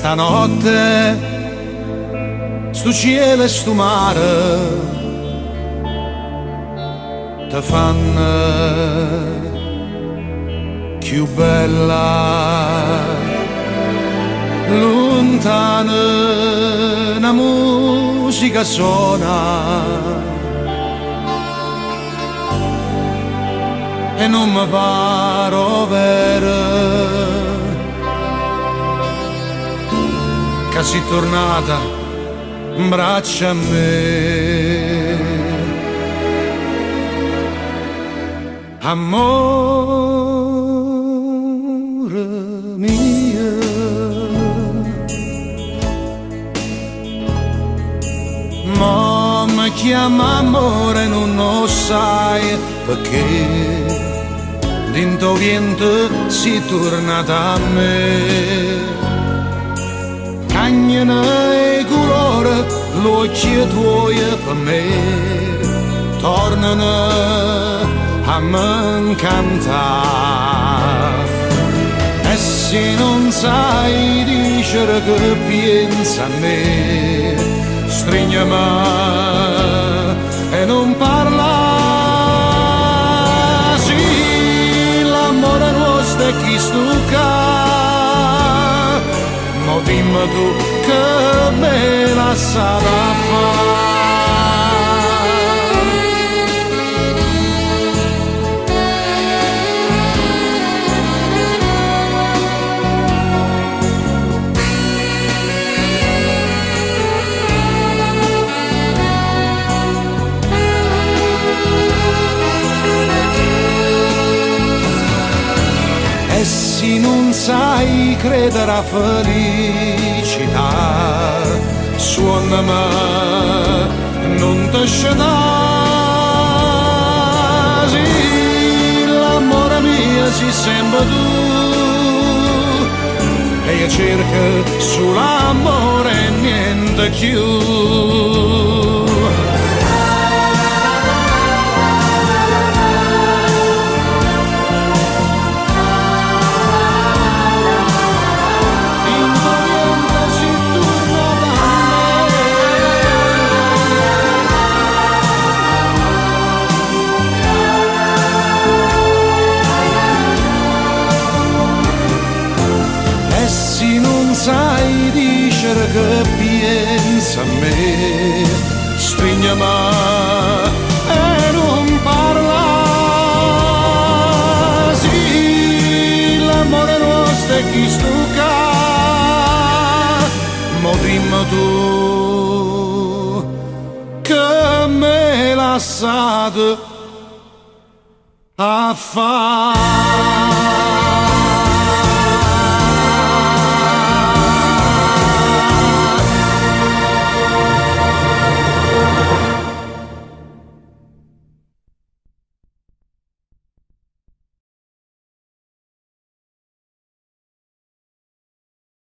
stanotte, sto cielo e sto mare te fanno più bella. Lontana una musica suona e non mi pare vero che sei tornata in braccio a me. Amore mio, ma mi chiama amore, non lo sai perché dentro vento si tornata a me. Cagnano e colore, l'occhio tuoi per me tornano a me cantare. E se non sai dicere che pensa a me, strignami e non parla. Sì, l'amore nostro è chi stucca, ma dimmi tu che me la sarà fare. E se non sai credere a felicità, suonami, non ti scedà. Sì, l'amore mio sei sempre tu, e io cerco solo amore e niente più. Sai dicere che pensa a me, strignami e non parla. Sì, l'amore nostro è chi stucca, ma dimmi tu che me lasciate a fare.